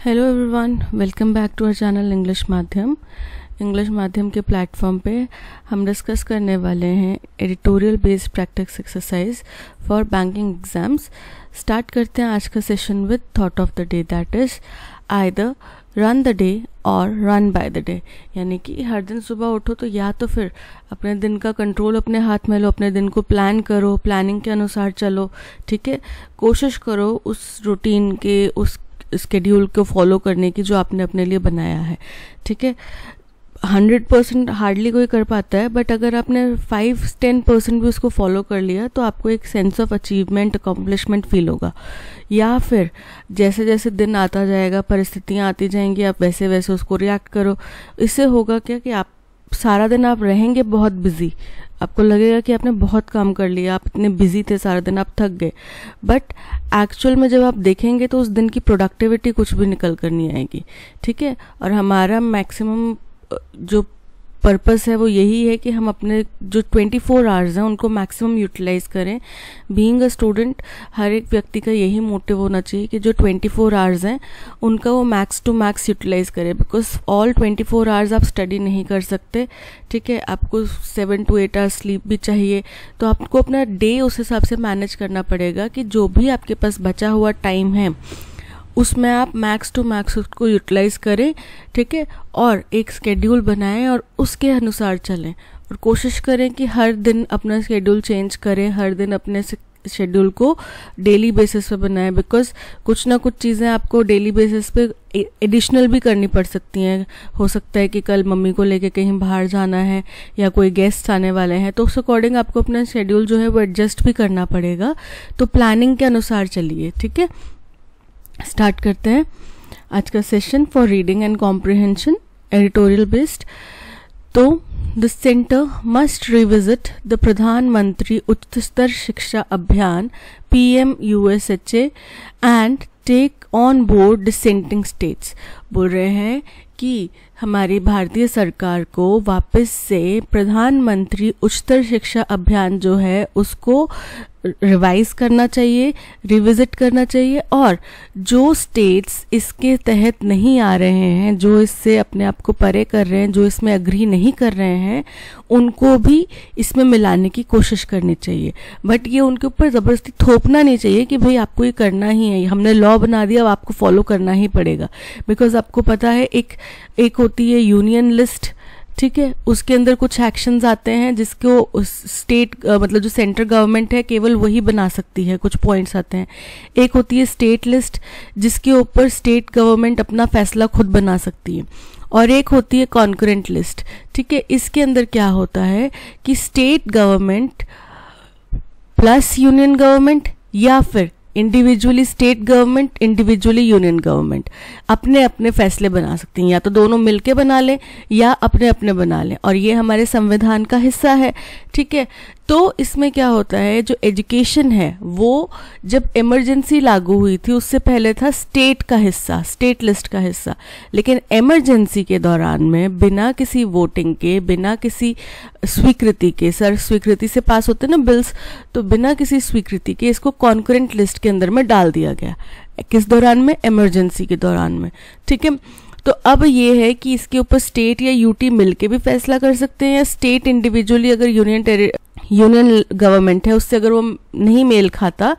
Hello everyone, welcome back to our channel English माध्यम के platform पे हम डिस्कस करने वाले हैं editorial based practice exercise for banking exams. Start करते हैं आज का session with thought of the day, that is either run the day और रन बाय द डे। यानी कि हर दिन सुबह उठो तो या तो फिर अपने दिन का कंट्रोल अपने हाथ में लो, अपने दिन को प्लान करो, प्लानिंग के अनुसार चलो। ठीक है, कोशिश करो उस रूटीन के, उस स्केड्यूल को फॉलो करने की जो आपने अपने लिए बनाया है। ठीक है, 100% हार्डली कोई कर पाता है, बट अगर आपने 5-10% भी उसको फॉलो कर लिया तो आपको एक sense of achievement, accomplishment feel होगा। या फिर जैसे जैसे दिन आता जाएगा, परिस्थितियाँ आती जाएंगी, आप वैसे वैसे उसको रिएक्ट करो। इससे होगा क्या कि आप सारा दिन आप रहेंगे बहुत बिजी, आपको लगेगा कि आपने बहुत काम कर लिया, आप इतने बिजी थे सारा दिन, आप थक गए, बट एक्चुअल में जब आप देखेंगे तो उस दिन की प्रोडक्टिविटी कुछ भी निकल कर नहीं आएगी। ठीक है, और हमारा मैक्सिमम जो पर्पस है वो यही है कि हम अपने जो 24 आवर्स हैं उनको मैक्सिमम यूटिलाइज करें। बीइंग अ स्टूडेंट, हर एक व्यक्ति का यही मोटिव होना चाहिए कि जो 24 आवर्स हैं उनका वो मैक्स टू मैक्स यूटिलाइज करे, बिकॉज ऑल 24 आवर्स आप स्टडी नहीं कर सकते। ठीक है, आपको 7 to 8 आवर्स स्लीप भी चाहिए, तो आपको अपना डे उस हिसाब से मैनेज करना पड़ेगा कि जो भी आपके पास बचा हुआ टाइम है उसमें आप मैक्स टू मैक्स उसको यूटिलाइज करें। ठीक है, और एक स्केड्यूल बनाएं और उसके अनुसार चलें, और कोशिश करें कि हर दिन अपना स्केड्यूल चेंज करें, हर दिन अपने शेड्यूल को डेली बेसिस पे बनाएं, बिकॉज कुछ ना कुछ चीज़ें आपको डेली बेसिस पे एडिशनल भी करनी पड़ सकती हैं। हो सकता है कि कल मम्मी को लेके कहीं बाहर जाना है या कोई गेस्ट आने वाले हैं, तो उस अकॉर्डिंग आपको अपना शेड्यूल जो है वो एडजस्ट भी करना पड़ेगा। तो प्लानिंग के अनुसार चलिए। ठीक है, स्टार्ट करते हैं आज का session for reading and comprehension, editorial based. तो the centre must revisit the प्रधानमंत्री Uchchatar Shiksha Abhiyan PMUSHA and take on board dissenting states. बोल रहे हैं कि हमारी भारतीय सरकार को वापस से प्रधानमंत्री उच्चतर शिक्षा अभियान जो है उसको रिवाइज करना चाहिए, रिविजिट करना चाहिए, और जो स्टेट्स इसके तहत नहीं आ रहे हैं, जो इससे अपने आप को परे कर रहे हैं, जो इसमें अग्री नहीं कर रहे हैं, उनको भी इसमें मिलाने की कोशिश करनी चाहिए। बट ये उनके ऊपर ज़बरदस्ती थोपना नहीं चाहिए कि भाई आपको ये करना ही है, हमने लॉ बना दिया, अब आपको फॉलो करना ही पड़ेगा। बिकॉज आपको पता है एक होती है यूनियन लिस्ट। ठीक है, उसके अंदर कुछ एक्शंस आते हैं जिसको स्टेट मतलब जो सेंट्रल गवर्नमेंट है केवल वही बना सकती है, कुछ पॉइंट्स आते हैं। एक होती है स्टेट लिस्ट जिसके ऊपर स्टेट गवर्नमेंट अपना फैसला खुद बना सकती है, और एक होती है कॉन्करेंट लिस्ट। ठीक है, इसके अंदर क्या होता है कि state government plus union government या फिर individually state government, individually union government अपने अपने फैसले बना सकती हैं, या तो दोनों मिलके बना लें या अपने अपने बना लें, और ये हमारे संविधान का हिस्सा है। ठीक है, तो इसमें क्या होता है, जो एजुकेशन है वो जब इमरजेंसी लागू हुई थी उससे पहले था स्टेट का हिस्सा, स्टेट लिस्ट का हिस्सा, लेकिन इमरजेंसी के दौरान में बिना किसी वोटिंग के, बिना किसी स्वीकृति के, सर स्वीकृति से पास होते ना बिल्स, तो बिना किसी स्वीकृति के इसको कॉन्करेंट लिस्ट के अंदर में डाल दिया गया। किस दौरान में? इमरजेंसी के दौरान में। ठीक है, तो अब ये है कि इसके ऊपर स्टेट या यूटी मिलके भी फैसला कर सकते हैं, या स्टेट इंडिविजुअली, अगर यूनियन गवर्नमेंट है उससे अगर वो नहीं मेल खाता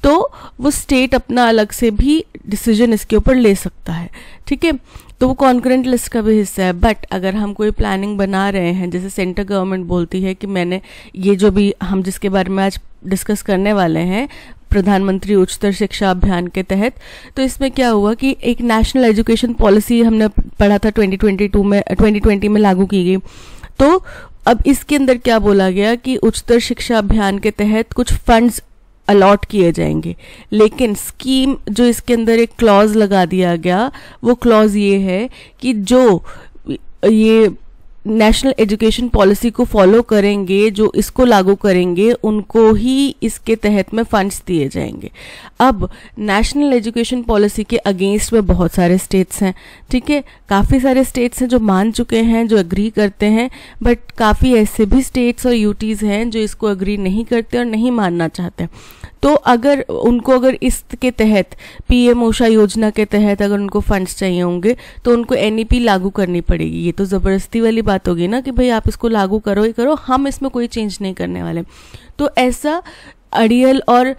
तो वो स्टेट अपना अलग से भी डिसीजन इसके ऊपर ले सकता है। ठीक है, तो वो कॉन्करेंट लिस्ट का भी हिस्सा है। बट अगर हम कोई प्लानिंग बना रहे हैं, जैसे सेंट्रल गवर्नमेंट बोलती है कि मैंने ये जो भी हम जिसके बारे में आज डिस्कस करने वाले हैं प्रधानमंत्री उच्चतर शिक्षा अभियान के तहत, तो इसमें क्या हुआ कि एक नेशनल एजुकेशन पॉलिसी हमने पढ़ा था 2020 में लागू की गई। तो अब इसके अंदर क्या बोला गया कि उच्चतर शिक्षा अभियान के तहत कुछ फंड्स अलॉट किए जाएंगे, लेकिन स्कीम जो इसके अंदर एक क्लॉज लगा दिया गया, वो क्लॉज ये है कि जो ये नेशनल एजुकेशन पॉलिसी को फॉलो करेंगे, जो इसको लागू करेंगे, उनको ही इसके तहत में फंड्स दिए जाएंगे। अब नेशनल एजुकेशन पॉलिसी के अगेंस्ट में बहुत सारे स्टेट्स हैं। ठीक है, काफ़ी सारे स्टेट्स हैं जो मान चुके हैं, जो एग्री करते हैं, बट काफ़ी ऐसे भी स्टेट्स और यूटीज़ हैं जो इसको एग्री नहीं करते और नहीं मानना चाहते। तो अगर इसके तहत पीएम ऊषा योजना के तहत अगर उनको फंड्स चाहिए होंगे तो उनको एनईपी लागू करनी पड़ेगी। ये तो ज़बरदस्ती वाली बात होगी ना कि भाई आप इसको लागू करो ही करो, हम इसमें कोई चेंज नहीं करने वाले। तो ऐसा अड़ियल और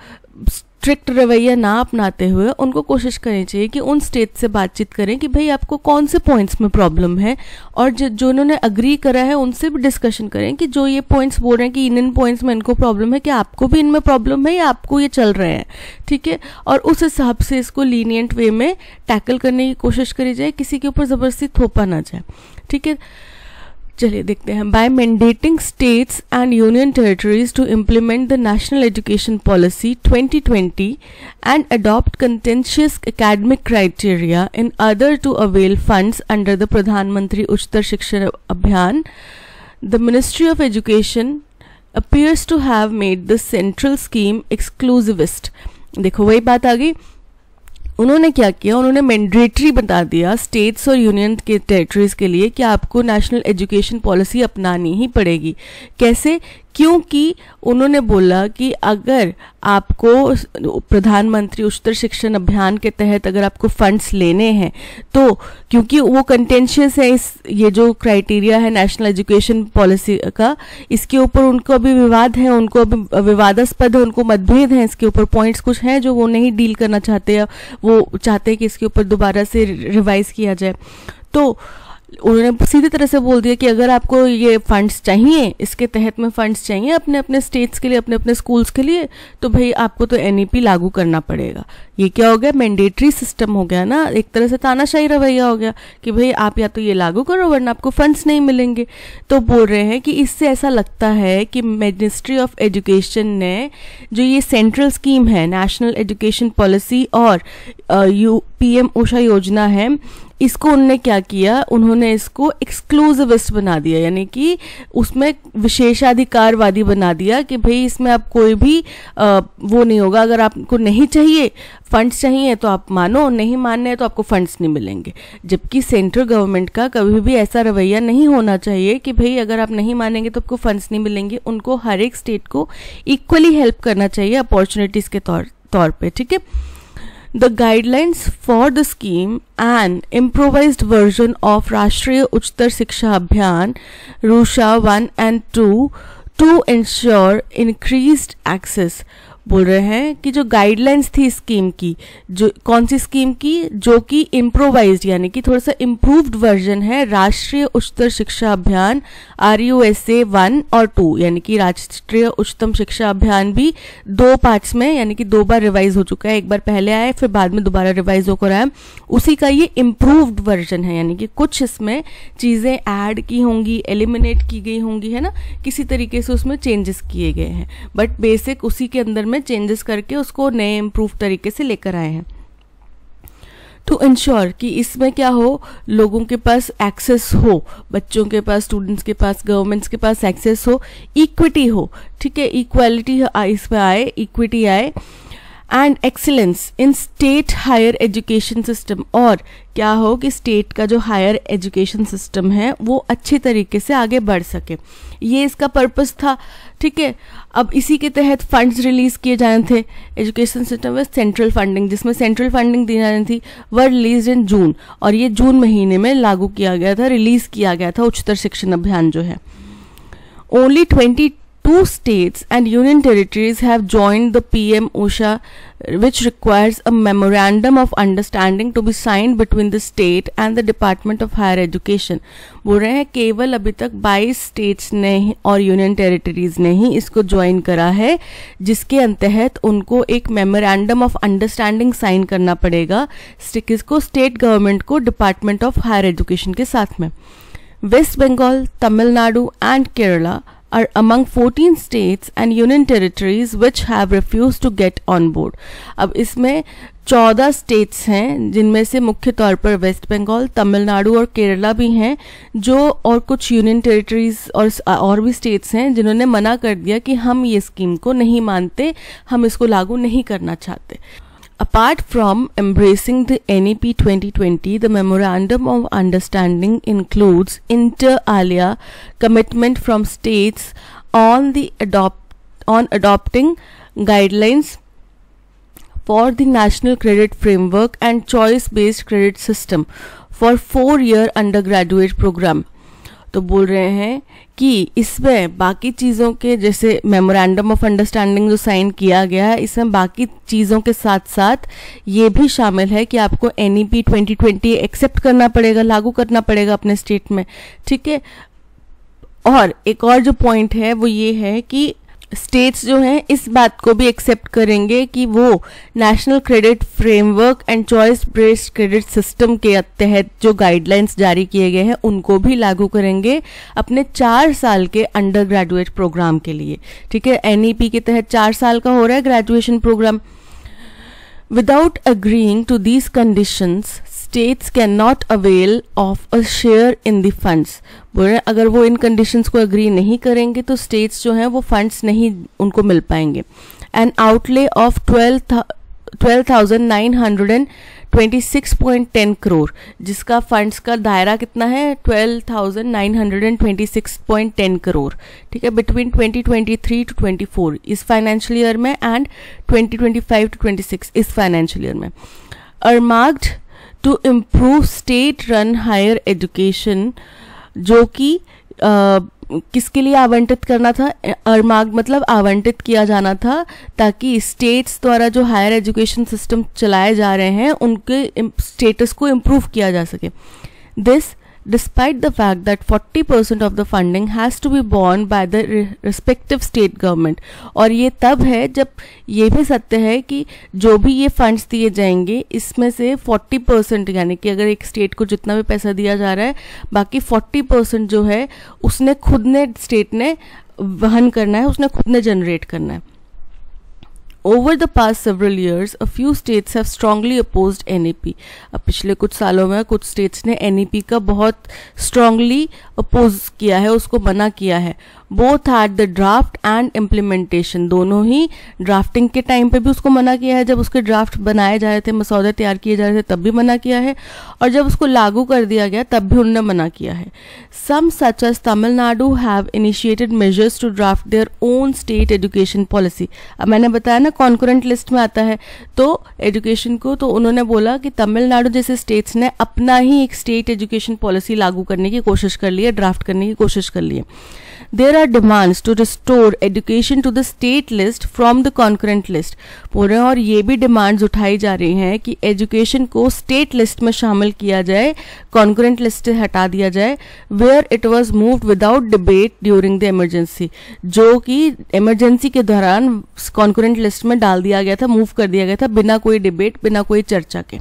स्ट्रिक्ट रवैया ना अपनाते हुए उनको कोशिश करनी चाहिए कि उन स्टेट से बातचीत करें कि भाई आपको कौन से पॉइंट्स में प्रॉब्लम है, और जो उन्होंने अग्री करा है उनसे भी डिस्कशन करें कि जो ये पॉइंट्स बोल रहे हैं कि इन पॉइंट्स में इनको प्रॉब्लम है, कि आपको भी इनमें प्रॉब्लम है या आपको ये चल रहे हैं, ठीक है। और उस हिसाब से इसको लीनियंट वे में टैकल करने की कोशिश करी जाए, किसी के ऊपर ज़बरदस्ती थोपा ना जाए, ठीक है। चलिए देखते हैं। By mandating states and union territories to implement the national education policy 2020 and adopt contentious academic criteria in order to avail funds under the प्रधानमंत्री Uchchatar Shiksha Abhiyan, the ministry of education appears to have made the central scheme exclusivist। देखो वही बात आ गई, उन्होंने क्या किया, उन्होंने mandatory बता दिया स्टेट्स और यूनियन के टेरिटरीज के लिए कि आपको नेशनल एजुकेशन पॉलिसी अपनानी ही पड़ेगी। कैसे? क्योंकि उन्होंने बोला कि अगर आपको प्रधानमंत्री उच्चतर शिक्षण अभियान के तहत अगर आपको फंड्स लेने हैं, तो क्योंकि वो कंटेंशियस है, ये जो क्राइटेरिया है नेशनल एजुकेशन पॉलिसी का, इसके ऊपर उनको अभी विवाद है, उनको अभी विवादास्पद है, उनको मतभेद हैं इसके ऊपर, पॉइंट्स कुछ हैं जो वो नहीं डील करना चाहते, या वो चाहते हैं कि इसके ऊपर दोबारा से रिवाइज किया जाए। तो उन्होंने सीधी तरह से बोल दिया कि अगर आपको ये फंड्स चाहिए, इसके तहत में फंड्स चाहिए अपने अपने स्टेट्स के लिए, अपने अपने स्कूल्स के लिए, तो भाई आपको तो एनईपी लागू करना पड़ेगा। ये क्या हो गया? मैंडेटरी सिस्टम हो गया ना, एक तरह से तानाशाही रवैया हो गया कि भाई आप या तो ये लागू करो वरना आपको फंड्स नहीं मिलेंगे। तो बोल रहे हैं कि इससे ऐसा लगता है कि मिनिस्ट्री ऑफ एजुकेशन ने जो ये सेंट्रल स्कीम है नेशनल एजुकेशन पॉलिसी और पीएम ऊषा योजना है, इसको उन्होंने क्या किया, उन्होंने इसको एक्सक्लूसिविस्ट बना दिया, यानी कि उसमें विशेषाधिकारवादी बना दिया कि भाई इसमें आप कोई भी वो नहीं होगा, अगर आपको नहीं चाहिए फंड्स चाहिए तो आप मानो, नहीं मानने हैं तो आपको फंड्स नहीं मिलेंगे। जबकि सेंट्रल गवर्नमेंट का कभी भी ऐसा रवैया नहीं होना चाहिए कि भाई अगर आप नहीं मानेंगे तो आपको फंड्स नहीं मिलेंगे। उनको हर एक स्टेट को इक्वली हेल्प करना चाहिए अपॉर्चुनिटीज के तौर पे, ठीक है। The guidelines for the scheme, an improvised version of राष्ट्रीय उच्चतर शिक्षा अभियान Rusha 1 and 2 to ensure increased access। बोल रहे हैं कि जो गाइडलाइंस थी स्कीम की, जो कौन सी स्कीम की, जो कि इम्प्रोवाइज्ड यानी कि थोड़ा सा इम्प्रूव्ड वर्जन है राष्ट्रीय उच्चतर शिक्षा अभियान RUSA 1 और 2, यानी कि राष्ट्रीय उच्चतम शिक्षा अभियान भी 2 पार्ट्स में, यानी कि 2 बार रिवाइज हो चुका है, एक बार पहले आया फिर बाद में दोबारा रिवाइज होकर आया, उसी का ये इम्प्रूव्ड वर्जन है। यानी कि कुछ इसमें चीज़ें ऐड की होंगी, एलिमिनेट की गई होंगी, है ना, किसी तरीके से उसमें चेंजेस किए गए हैं, बट बेसिक उसी के अंदर में चेंजेस करके उसको नए इम्प्रूव तरीके से लेकर आए हैं। टू इंश्योर कि इसमें क्या हो, लोगों के पास एक्सेस हो, बच्चों के पास, स्टूडेंट्स के पास, गवर्नमेंट्स के पास एक्सेस हो, इक्विटी हो, ठीक है, इक्वालिटी इसमें आए, इक्विटी आए, and excellence in state higher education system, और क्या हो कि स्टेट का जो हायर एजुकेशन सिस्टम है वो अच्छी तरीके से आगे बढ़ सके, ये इसका पर्पस था, ठीक है। अब इसी के तहत फंड्स रिलीज किए जाने थे एजुकेशन सिस्टम में, सेंट्रल फंडिंग, जिसमें सेंट्रल फंडिंग दी जानी थी, वर रिलीज इन जून, और ये जून महीने में लागू किया गया था, रिलीज किया गया था उच्चतर शिक्षण अभियान जो है। Only 22 states and union territories have joined the PM Usha, which requires a memorandum of understanding to be signed between the state and the Department of Higher Education। बोल रहे हैं केवल अभी तक 22 स्टेट्स ने और यूनियन टेरिटरीज ने ही इसको ज्वाइन करा है, जिसके अंतर्गत उनको एक मेमोरेंडम ऑफ अंडरस्टैंडिंग साइन करना पड़ेगा किसको, स्टेट गवर्नमेंट को, डिपार्टमेंट ऑफ हायर एजुकेशन के साथ में। West Bengal, Tamil Nadu and Kerala are among 14 states and union territories which have refused to get on board। अब इसमें 14 स्टेट्स हैं, जिनमें से मुख्य तौर पर वेस्ट बंगाल, तमिलनाडु और केरला भी हैं, जो और कुछ यूनियन टेरिटरीज और भी स्टेट्स हैं जिन्होंने मना कर दिया कि हम ये स्कीम को नहीं मानते, हम इसको लागू नहीं करना चाहते। Apart from embracing the NEP 2020, the Memorandum of Understanding includes inter alia commitment from states on adopting guidelines for the National Credit Framework and Choice-Based Credit System for 4-year undergraduate program। तो बोल रहे हैं कि इसमें बाकी चीज़ों के जैसे मेमोरेंडम ऑफ अंडरस्टैंडिंग जो साइन किया गया है, इसमें बाकी चीज़ों के साथ साथ ये भी शामिल है कि आपको NEP 2020 एक्सेप्ट करना पड़ेगा, लागू करना पड़ेगा अपने स्टेट में, ठीक है। और एक और जो पॉइंट है वो ये है कि स्टेट्स जो हैं इस बात को भी एक्सेप्ट करेंगे कि वो national credit framework and choice based credit system के तहत जो गाइडलाइंस जारी किए गए हैं उनको भी लागू करेंगे अपने 4 साल के अंडर ग्रेजुएट प्रोग्राम के लिए, ठीक है। NEP के तहत 4 साल का हो रहा है graduation programme. Without agreeing to these conditions states can not avail of a share in the funds. बोल रहे हैं अगर वो इन कंडीशंस को अग्री नहीं करेंगे तो स्टेट्स जो हैं वो फंड्स नहीं उनको मिल पाएंगे। एन आउटले ऑफ 12,926.10 करोड़, जिसका फंड्स का दायरा कितना है 12,926.10 करोड़, ठीक है, बिटवीन 2023 टू 24 इस फाइनेंशियल ईयर में एंड 2025 टू 26 इस फाइनेंशियल ईयर में, earmarked to improve state run higher education, जो कि किसके लिए आवंटित करना था, earmarked मतलब आवंटित किया जाना था ताकि स्टेट्स द्वारा जो हायर एजुकेशन सिस्टम चलाए जा रहे हैं उनके स्टेटस को इम्प्रूव किया जा सके। This despite the fact that 40% of the funding has to be borne by the respective state government। और ये तब है जब ये भी सत्य है कि जो भी ये फंड्स दिए जाएंगे इसमें से 40% यानी कि अगर एक स्टेट को जितना भी पैसा दिया जा रहा है बाकी 40% जो है उसने खुद ने स्टेट ने वहन करना है, उसने खुद ने जनरेट करना है। Over the past several years, a few states have strongly opposed NEP। अब पिछले कुछ सालों में कुछ स्टेट्स ने NEP का बहुत strongly oppose किया है, उसको मना किया है। Both had the draft and implementation, दोनों ही ड्राफ्टिंग के टाइम पे भी उसको मना किया है, जब उसके ड्राफ्ट बनाए जा रहे थे, मसौदे तैयार किए जा रहे थे तब भी मना किया है, और जब उसको लागू कर दिया गया तब भी उन्होंने मना किया है। Some such as Tamil Nadu have initiated measures to draft their own state education policy। अब मैंने बताया ना कॉन्करेंट लिस्ट में आता है तो एजुकेशन को, तो उन्होंने बोला कि तमिलनाडु जैसे स्टेट्स ने अपना ही एक स्टेट एजुकेशन पॉलिसी लागू करने की कोशिश कर ली है, ड्राफ्ट करने की कोशिश कर ली है। There are demands to restore education to the state list from the concurrent list। बोल रहे हैं और ये भी डिमांड्स उठाई जा रही हैं कि एजुकेशन को स्टेट लिस्ट में शामिल किया जाए, कॉन्करेंट लिस्ट से हटा दिया जाए, where it was moved without debate during the emergency, जो कि इमरजेंसी के दौरान कॉन्करेंट लिस्ट में डाल दिया गया था, मूव कर दिया गया था बिना कोई डिबेट, बिना कोई चर्चा के।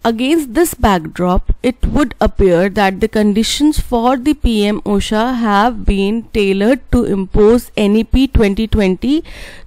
Against this backdrop, it would appear that the conditions for the PM OSHA have been tailored to impose NEP 2020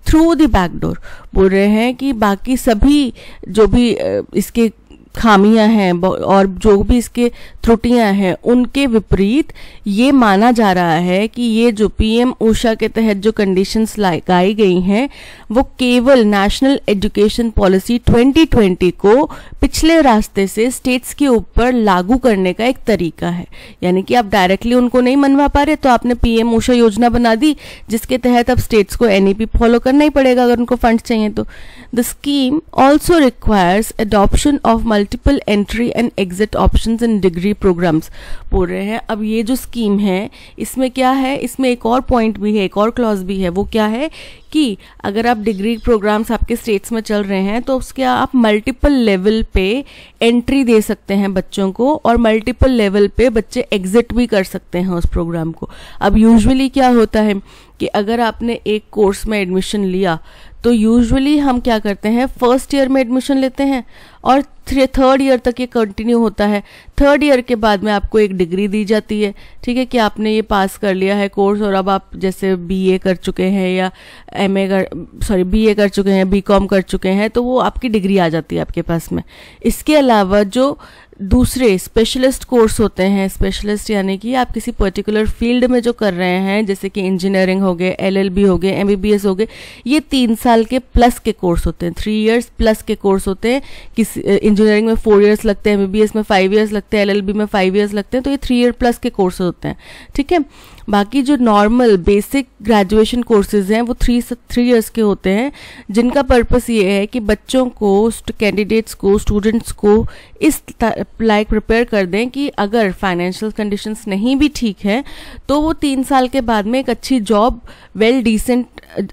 through the back door। बोल रहे हैं कि बाकी सभी जो भी इसके खामियां हैं और जो भी इसके त्रुटियां हैं उनके विपरीत ये माना जा रहा है कि ये जो PM OSHA के तहत जो कंडीशंस लगाई गई हैं वो केवल नेशनल एजुकेशन पॉलिसी 2020 को पिछले रास्ते से स्टेट्स के ऊपर लागू करने का एक तरीका है। यानी कि आप डायरेक्टली उनको नहीं मनवा पा रहे तो आपने PM OSHA योजना बना दी जिसके तहत अब स्टेट्स को NEP फॉलो करना ही पड़ेगा अगर उनको फंड्स चाहिए तो। The scheme also requires adoption of multiple entry and exit options in degree programmes. बोल रहे हैं अब ये जो स्कीम है इसमें क्या है, इसमें एक और पॉइंट भी है, एक और क्लॉज भी है। वो क्या है कि अगर आप डिग्री प्रोग्राम्स आपके स्टेट्स में चल रहे हैं तो उसके आप मल्टीपल लेवल पे एंट्री दे सकते हैं बच्चों को और मल्टीपल लेवल पे बच्चे एग्जिट भी कर सकते हैं उस प्रोग्राम को। अब यूजुअली क्या होता है कि अगर आपने एक कोर्स में एडमिशन लिया तो यूजुअली हम क्या करते हैं, फर्स्ट ईयर में एडमिशन लेते हैं और थर्ड ईयर तक ये कंटिन्यू होता है। थर्ड ईयर के बाद में आपको एक डिग्री दी जाती है, ठीक है, कि आपने ये पास कर लिया है कोर्स और अब आप जैसे BA कर चुके हैं या BA कर चुके हैं, BCom कर चुके हैं, तो वो आपकी डिग्री आ जाती है आपके पास में। इसके अलावा जो दूसरे स्पेशलिस्ट कोर्स होते हैं, स्पेशलिस्ट यानी कि आप किसी पर्टिकुलर फील्ड में जो कर रहे हैं जैसे कि इंजीनियरिंग हो गए, LLB हो गए, MBBS हो गए, ये 3 साल साल के प्लस के कोर्स होते हैं, 3 years प्लस के कोर्स होते हैं। किसी इंजीनियरिंग में 4 years लगते हैं, MBBS में 5 years लगते हैं, LLB में 5 years लगते हैं, तो ये 3 year प्लस के कोर्स होते हैं, ठीक है। बाकी जो नॉर्मल बेसिक ग्रेजुएशन कोर्सेज हैं वो 3 years के होते हैं, जिनका पर्पस ये है कि बच्चों को, कैंडिडेट्स को, स्टूडेंट्स को इस लाइक प्रिपेयर कर दें कि अगर फाइनेंशियल कंडीशंस नहीं भी ठीक है तो वो 3 साल के बाद में एक अच्छी जॉब, वेल डिसेंट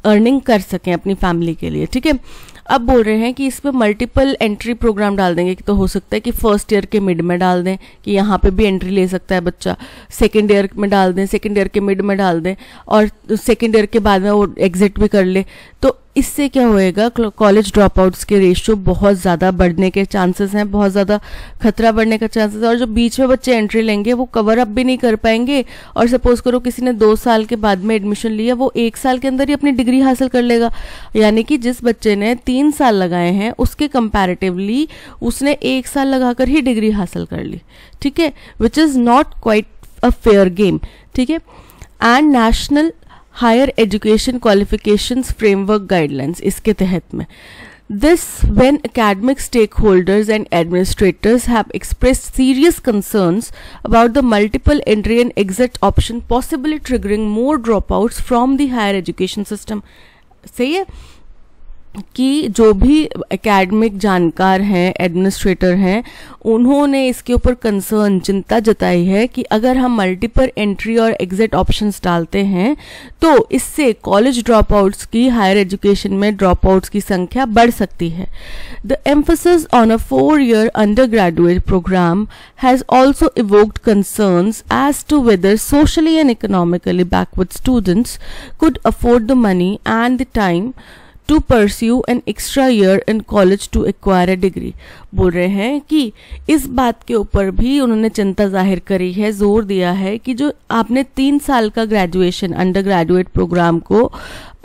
अर्निंग कर सकें अपनी फैमिली के लिए, ठीक है। अब बोल रहे हैं कि इस पर मल्टीपल एंट्री प्रोग्राम डाल देंगे, कि तो हो सकता है कि फर्स्ट ईयर के मिड में डाल दें कि यहाँ पे भी एंट्री ले सकता है बच्चा, सेकेंड ईयर में डाल दें, सेकेंड ईयर के मिड में डाल दें, और सेकेंड ईयर के बाद में वो एग्जिट भी कर ले। तो इससे क्या होएगा, कॉलेज ड्रॉप आउट्स के रेशियो बहुत ज़्यादा बढ़ने के चांसेस हैं, बहुत ज़्यादा खतरा बढ़ने का चांसेस है। और जो बीच में बच्चे एंट्री लेंगे वो कवर अप भी नहीं कर पाएंगे, और सपोज करो किसी ने 2 साल के बाद में एडमिशन लिया, वो 1 साल के अंदर ही अपनी डिग्री हासिल कर लेगा। यानी कि जिस बच्चे ने 3 साल लगाए हैं उसके कंपैरेटिवली उसने 1 साल लगाकर ही डिग्री हासिल कर ली, ठीक है, which is not quite a fair game, ठीक है। And national higher education qualifications framework guidelines, इसके तहत में this when academic stakeholders and administrators have expressed serious concerns about the multiple entry and exit option possibly triggering more dropouts from the higher education system। सही है कि जो भी academic जानकार हैं, एडमिनिस्ट्रेटर हैं, उन्होंने इसके ऊपर कंसर्न, चिंता जताई है कि अगर हम मल्टीपल एंट्री और एग्जिट ऑप्शंस डालते हैं तो इससे कॉलेज ड्रॉप आउट्स की, हायर एजुकेशन में ड्रॉप आउट्स की संख्या बढ़ सकती है। The emphasis on a 4-year undergraduate programme has also evoked concerns as to whether socially and economically backward students could afford the money and the time to pursue an extra year in college to acquire a degree। बोल रहे हैं कि इस बात के ऊपर भी उन्होंने चिंता जाहिर करी है, जोर दिया है कि जो आपने 3 साल का ग्रेजुएशन अंडर ग्रेजुएट प्रोग्राम को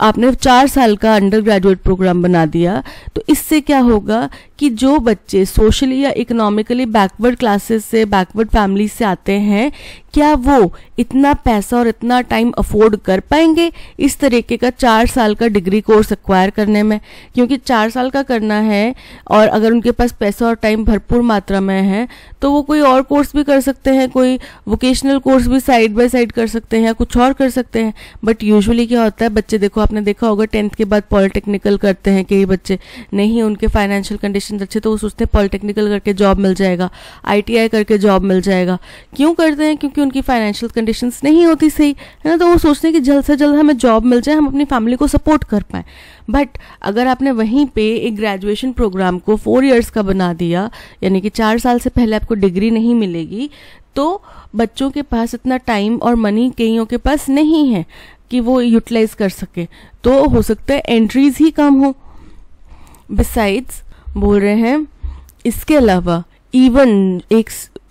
आपने 4 साल का अंडर ग्रेजुएट प्रोग्राम बना दिया, तो इससे क्या होगा कि जो बच्चे सोशली या इकोनॉमिकली बैकवर्ड क्लासेस से, बैकवर्ड फैमिली से आते हैं, क्या वो इतना पैसा और इतना टाइम अफोर्ड कर पाएंगे इस तरीके का 4 साल का डिग्री कोर्स एक्वायर करने में। क्योंकि 4 साल का करना है और अगर उनके पास पैसा और टाइम भरपूर मात्रा में है तो वो कोई और कोर्स भी कर सकते हैं, कोई वोकेशनल कोर्स भी साइड बाय साइड कर सकते हैं, कुछ और कर सकते हैं। बट यूजुअली क्या होता है, बच्चे, देखो आपने देखा होगा 10th के बाद पॉलिटेक्निकल करते हैं कई बच्चे, नहीं उनके फाइनेंशियल कंडीशन अच्छे तो वो सोचते हैं पॉलिटेक्निकल करके जॉब मिल जाएगा, ITI करके जॉब मिल जाएगा। क्यों करते हैं? क्योंकि उनकी फाइनेंशियल कंडीशंस नहीं होती सही, है ना, तो वो सोचते हैं कि जल्द से जल्द हमें जॉब मिल जाए, हम अपनी फैमिली को सपोर्ट कर पाएं। बट अगर आपने वहीं पे एक ग्रेजुएशन प्रोग्राम को 4 years का बना दिया, यानी कि 4 साल से पहले आपको डिग्री नहीं मिलेगी, तो बच्चों के पास इतना टाइम और मनी कईयों के पास नहीं है कि वो यूटिलाइज कर सके, तो हो सकता है एंट्रीज ही कम हो। बिसाइड्स बोल रहे हैं इसके अलावा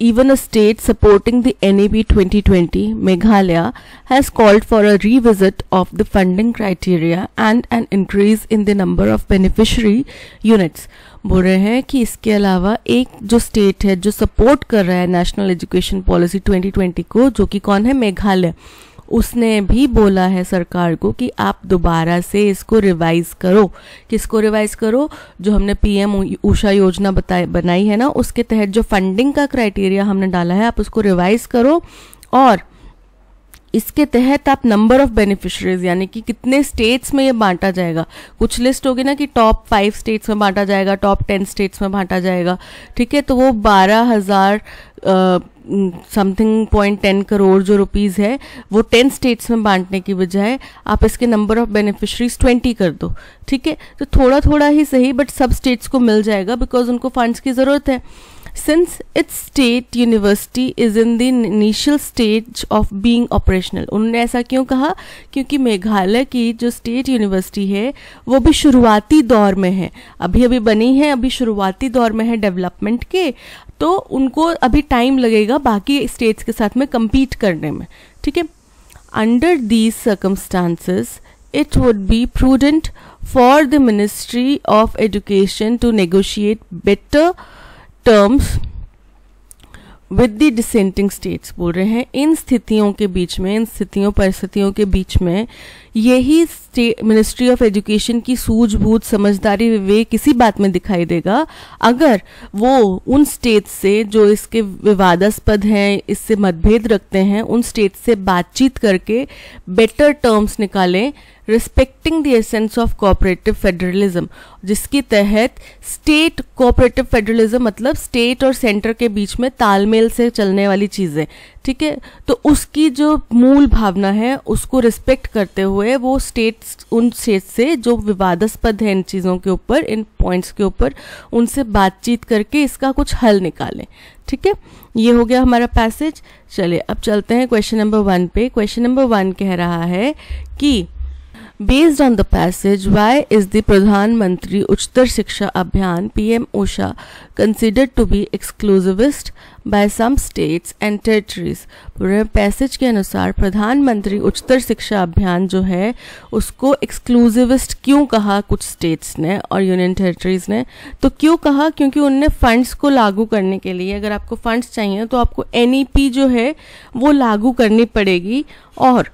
even a state supporting the NEP 2020, Meghalaya, has called for a revisit of the funding criteria and an increase in the number of beneficiary units। बोल रहे हैं कि इसके अलावा एक जो स्टेट है जो सपोर्ट कर रहा है नेशनल एजुकेशन पॉलिसी 2020 को, जो कि कौन है, मेघालय, उसने भी बोला है सरकार को कि आप दोबारा से इसको रिवाइज करो। किसको रिवाइज करो? जो हमने PM उषा योजना बनाई है ना, उसके तहत जो फंडिंग का क्राइटेरिया हमने डाला है, आप उसको रिवाइज करो। और इसके तहत आप नंबर ऑफ बेनिफिशरीज, यानी कि कितने स्टेट्स में ये बांटा जाएगा, कुछ लिस्ट होगी ना कि टॉप 5 स्टेट्स में बांटा जाएगा, टॉप 10 स्टेट्स में बांटा जाएगा, ठीक है, तो वो 12,000 समथिंग 0.10 करोड़ जो रुपीस है वो 10 स्टेट्स में बांटने की बजाय आप इसके नंबर ऑफ बेनिफिशरीज 20 कर दो, ठीक है। तो थोड़ा थोड़ा ही सही बट सब स्टेट्स को मिल जाएगा, बिकॉज उनको फंड्स की ज़रूरत है। Since its state university is in the initial stage of being operational, उन्होंने ऐसा क्यों कहा? क्योंकि मेघालय की जो स्टेट यूनिवर्सिटी है वो भी शुरुआती दौर में है, अभी अभी बनी है, अभी शुरुआती दौर में है डेवलपमेंट के, तो उनको अभी टाइम लगेगा बाकी स्टेट्स के साथ में compete करने में, ठीक है। Under these circumstances, it would be prudent for the Ministry of Education to negotiate better terms with the dissenting states. बोल रहे हैं इन स्थितियों के बीच में, इन स्थितियों परिस्थितियों के बीच में यही मिनिस्ट्री ऑफ एजुकेशन की सूझबूझ, समझदारी, विवेक किसी बात में दिखाई देगा अगर वो उन स्टेट से जो इसके विवादास्पद हैं, इससे मतभेद रखते हैं, उन स्टेट से बातचीत करके बेटर टर्म्स निकालें respecting the essence of cooperative federalism, जिसके तहत स्टेट कोऑपरेटिव फेडरलिज्म मतलब स्टेट और सेंटर के बीच में तालमेल से चलने वाली चीज़ें, ठीक है। तो उसकी जो मूल भावना है उसको रिस्पेक्ट करते हुए वो उन स्टेट से जो विवादास्पद है इन चीज़ों के ऊपर, इन पॉइंट्स के ऊपर, उनसे बातचीत करके इसका कुछ हल निकालें, ठीक है। ये हो गया हमारा पैसेज। चलिए अब चलते हैं क्वेश्चन नंबर 1 पे। क्वेश्चन नंबर 1 कह रहा है कि Based on the passage, why is the प्रधानमंत्री उच्चतर शिक्षा अभियान PM OSHA considered to be exclusivist by some states and territories? पूरे पैसेज के अनुसार प्रधानमंत्री उच्चतर शिक्षा अभियान जो है उसको एक्सक्लूसिविस्ट क्यों कहा कुछ स्टेट्स ने और यूनियन टेरिटरीज ने? तो क्यों कहा? क्योंकि उनने फंड्स को लागू करने के लिए, अगर आपको फंड्स चाहिए तो आपको NEP जो है वो लागू करनी पड़ेगी और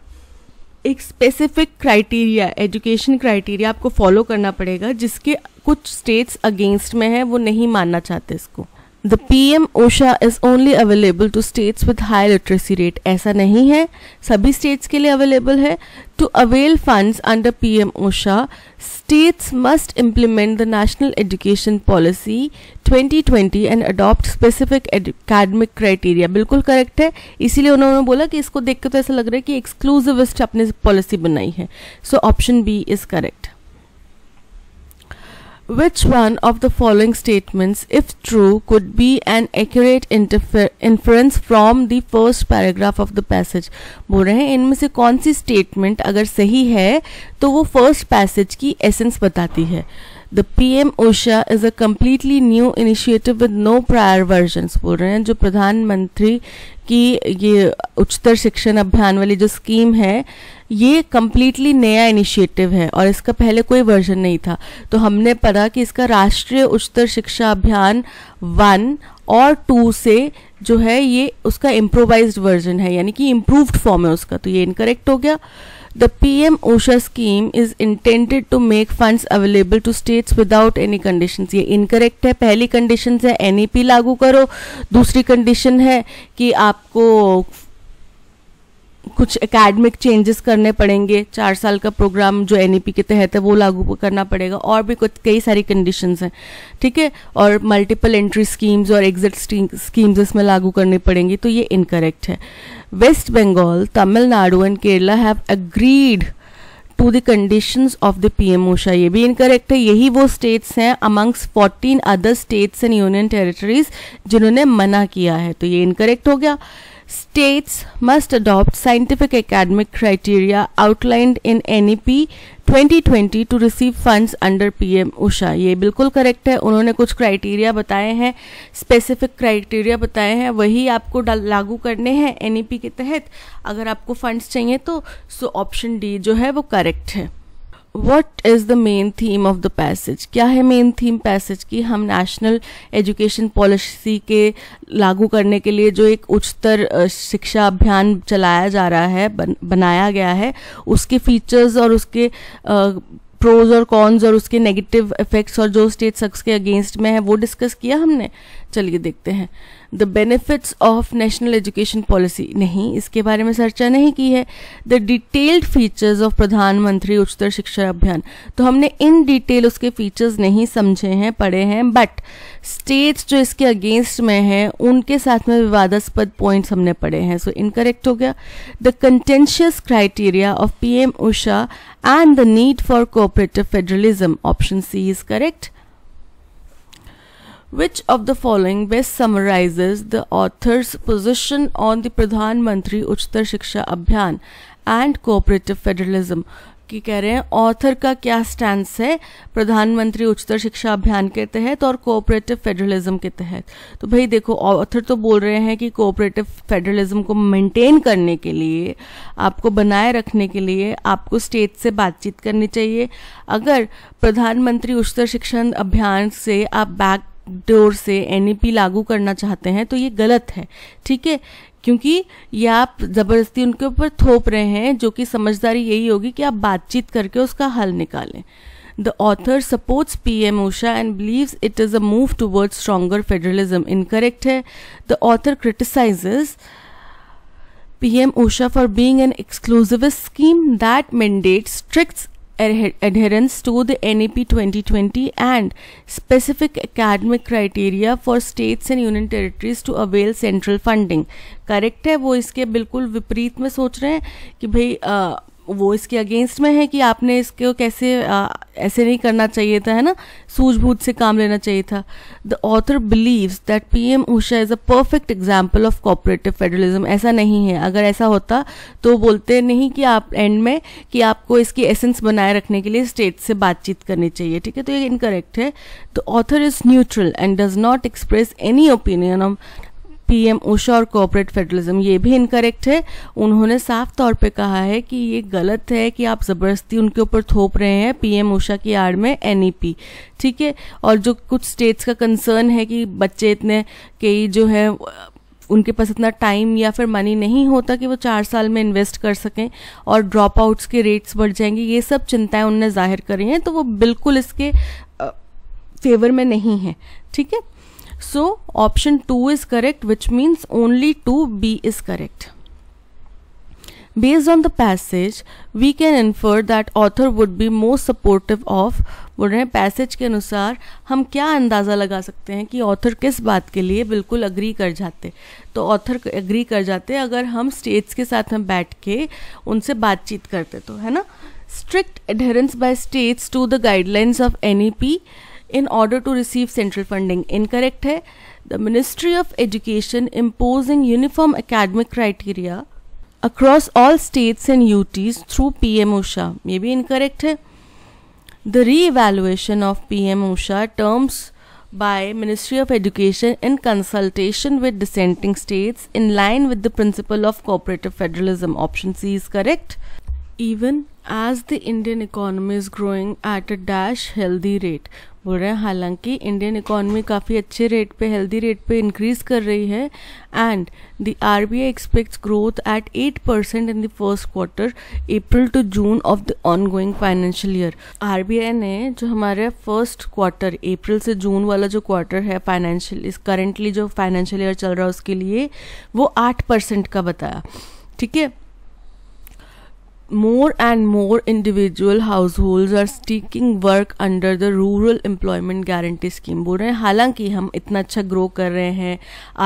एक स्पेसिफिक क्राइटेरिया, एजुकेशन क्राइटेरिया आपको फॉलो करना पड़ेगा, जिसके कुछ स्टेट्स अगेंस्ट में है, वो नहीं मानना चाहते इसको। The PM OSHA is only available to states with high literacy rate, ऐसा नहीं है, सभी स्टेट्स के लिए अवेलेबल है। To avail funds under PM OSHA, states must implement the National Education Policy 2020 and adopt specific academic criteria। बिल्कुल correct है, इसीलिए उन्होंने बोला कि इसको देख के तो ऐसा लग रहा है कि एक्सक्लूसिविस्ट अपने पॉलिसी बनाई है। So option B is correct. Which one of the following statements, if true, could be an accurate inference from the first paragraph of the passage? बोल रहे हैं इनमें से कौन सी स्टेटमेंट अगर सही है तो वो फर्स्ट पैसेज की एसेंस बताती है। The PM OSHA is a completely new initiative with no prior versions। बोल रहे हैं जो प्रधानमंत्री की ये उच्चतर शिक्षण अभियान वाली जो स्कीम है ये कम्प्लीटली नया इनिशिएटिव है और इसका पहले कोई वर्जन नहीं था। तो हमने पढ़ा कि इसका राष्ट्रीय उच्चतर शिक्षा अभियान 1 और 2 से जो है ये उसका इम्प्रोवाइज्ड वर्जन है, यानी कि इम्प्रूव्ड फॉर्म है उसका, तो ये इनकरेक्ट हो गया। The PM OSHA scheme is intended to make funds available to states without any conditions। ये इनकरेक्ट है। पहली कंडीशन है NEP लागू करो, दूसरी कंडीशन है कि आपको कुछ एकेडमिक चेंजेस करने पड़ेंगे, 4 साल का प्रोग्राम जो NEP के तहत है वो लागू करना पड़ेगा, और भी कुछ कई सारी कंडीशंस हैं, ठीक है। और मल्टीपल एंट्री स्कीम्स और एग्जिट स्कीम्स इसमें लागू करनी पड़ेंगी, तो ये इनकरेक्ट है। West Bengal, Tamil Nadu and Kerala have agreed to the conditions of the PM OSHA, ये भी इनकरेक्ट है। यही वो स्टेट्स हैं amongst 14 other states and union territories जिन्होंने मना किया है, तो ये इनकरेक्ट हो गया। States must adopt scientific academic criteria outlined in NEP 2020 to receive funds under PM OSHA, ये बिल्कुल करेक्ट है। उन्होंने कुछ क्राइटेरिया बताए हैं, स्पेसिफिक क्राइटेरिया बताए हैं, वही आपको लागू करने हैं NEP के तहत अगर आपको फंड्स चाहिए तो। सो ऑप्शन डी जो है वो करेक्ट है। What is the main theme of the passage? क्या है मेन थीम पैसेज की? हम नेशनल एजुकेशन पॉलिसी के लागू करने के लिए जो एक उच्चतर शिक्षा अभियान चलाया जा रहा है, बनाया गया है, उसके फीचर्स और उसके प्रोज और कॉन्स और उसके नेगेटिव इफेक्ट्स और जो स्टेट्स के अगेंस्ट में है वो डिस्कस किया हमने। चलिए देखते हैं। The benefits of national education policy, नहीं, इसके बारे में चर्चा नहीं की है। द डिटेल्ड फीचर्स ऑफ प्रधानमंत्री उच्चतर शिक्षा अभियान, तो हमने इन डिटेल उसके फीचर्स नहीं समझे हैं, पढ़े हैं, बट स्टेट्स जो इसके अगेंस्ट में हैं उनके साथ में विवादास्पद पॉइंट्स हमने पढ़े हैं, सो इनकरेक्ट हो गया। The contentious criteria of PM OSHA and the need for cooperative federalism, option C is correct. Which of the following best summarizes the author's position on the Pradhan Mantri उच्चतर शिक्षा अभियान and cooperative federalism? कि कह रहे हैं author का क्या stance है प्रधानमंत्री उच्चतर शिक्षा अभियान के तहत और कोऑपरेटिव फेडरलिज्म के तहत। तो भाई देखो, ऑथर तो बोल रहे हैं कि कोऑपरेटिव फेडरलिज्म को मेंटेन करने के लिए, आपको बनाए रखने के लिए आपको स्टेट से बातचीत करनी चाहिए। अगर प्रधानमंत्री उच्चतर शिक्षा अभियान से आप बैक डोर से NEP लागू करना चाहते हैं तो ये गलत है, ठीक है, क्योंकि ये आप ज़बरदस्ती उनके ऊपर थोप रहे हैं, जो कि समझदारी यही होगी कि आप बातचीत करके उसका हल निकालें। The author supports PM Usha and believes it is a move towards stronger federalism. Incorrect है। The author criticizes PM Usha for being an exclusivist scheme that mandates strict adherence to the NEP 2020 and specific academic criteria for states and union territories to avail central funding. Correct है, वो इसके बिल्कुल विपरीत में सोच रहे हैं कि भाई वो इसके अगेंस्ट में है कि आपने इसको कैसे ऐसे नहीं करना चाहिए था, है ना, सूझबूझ से काम लेना चाहिए था। The author believes that PM Usha is a perfect example of cooperative federalism. ऐसा नहीं है, अगर ऐसा होता तो बोलते नहीं कि आप एंड में कि आपको इसकी एसेंस बनाए रखने के लिए स्टेट से बातचीत करनी चाहिए, ठीक है, तो ये इनकरेक्ट है। The author is neutral and does not express any opinion on PM Usha और कॉर्पोरेट फेडरलिज्म, ये भी इनकरेक्ट है। उन्होंने साफ तौर पे कहा है कि ये गलत है कि आप ज़बरदस्ती उनके ऊपर थोप रहे हैं PM उषा की आड़ में NEP, ठीक है। और जो कुछ स्टेट्स का कंसर्न है कि बच्चे इतने कई जो है उनके पास इतना टाइम या फिर मनी नहीं होता कि वो 4 साल में इन्वेस्ट कर सकें और ड्रॉप आउट्स के रेट्स बढ़ जाएंगे, ये सब चिंताएं उन्होंने जाहिर करी हैं, तो वो बिल्कुल इसके फेवर में नहीं है, ठीक है। So option 2 is correct, which means only 2B is correct. Based on the passage, we can infer that author would be more supportive of, बोल रहे हैं पैसेज के अनुसार हम क्या अंदाज़ा लगा सकते हैं कि ऑथर किस बात के लिए बिल्कुल अग्री कर जाते। तो ऑथर अग्री कर जाते अगर हम स्टेट्स के साथ में बैठ के उनसे बातचीत करते, तो है ना। Strict adherence by states to the guidelines of NEP in order to receive central funding, incorrect है। The Ministry of Education imposing uniform academic criteria across all states and UTs through PM Usha, ये भी incorrect है। The re-evaluation of PM Usha terms by Ministry of Education in consultation with dissenting states in line with the principle of cooperative federalism, option C is correct। Even as the Indian economy is growing at a dash healthy rate, बोल रहे हैं हालांकि Indian economy काफ़ी अच्छे rate पे, healthy rate पे increase कर रही है, and the RBI expects growth at 8% in the first quarter April to June of the ongoing financial year. RBI ने जो हमारे फर्स्ट क्वार्टर अप्रैल से जून वाला जो क्वार्टर है फाइनेंशियल, इस करेंटली जो फाइनेंशियल ईयर चल रहा है उसके लिए वो 8% का बताया, ठीक है। More and more individual households are seeking work under the Rural Employment Guarantee Scheme, बोल रहे हैं हालांकि हम इतना अच्छा ग्रो कर रहे हैं,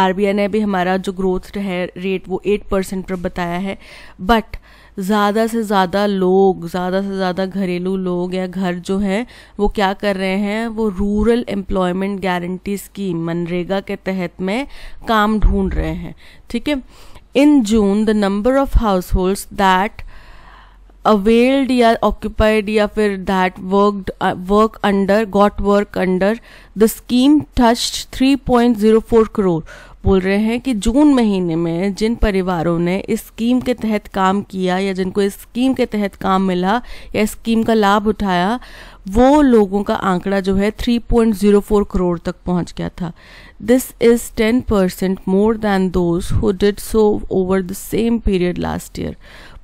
RBI ने भी हमारा जो ग्रोथ है रेट वो 8% पर बताया है, बट ज़्यादा से ज़्यादा लोग, ज़्यादा से ज़्यादा घरेलू लोग या घर जो है वो क्या कर रहे हैं, वो rural employment guarantee scheme MNREGA के तहत में काम ढूंढ रहे हैं, ठीक है। In June the number of households that availed या occupied या फिर that work under the scheme touched 3.04 crore, बोल रहे हैं कि जून महीने में जिन परिवारों ने इस स्कीम के तहत काम किया या जिनको इस स्कीम के तहत काम मिला या स्कीम का लाभ उठाया, वो लोगों का आंकड़ा जो है 3.04 करोड़ तक पहुंच गया था। This is 10% more than those who did so over the same period last year,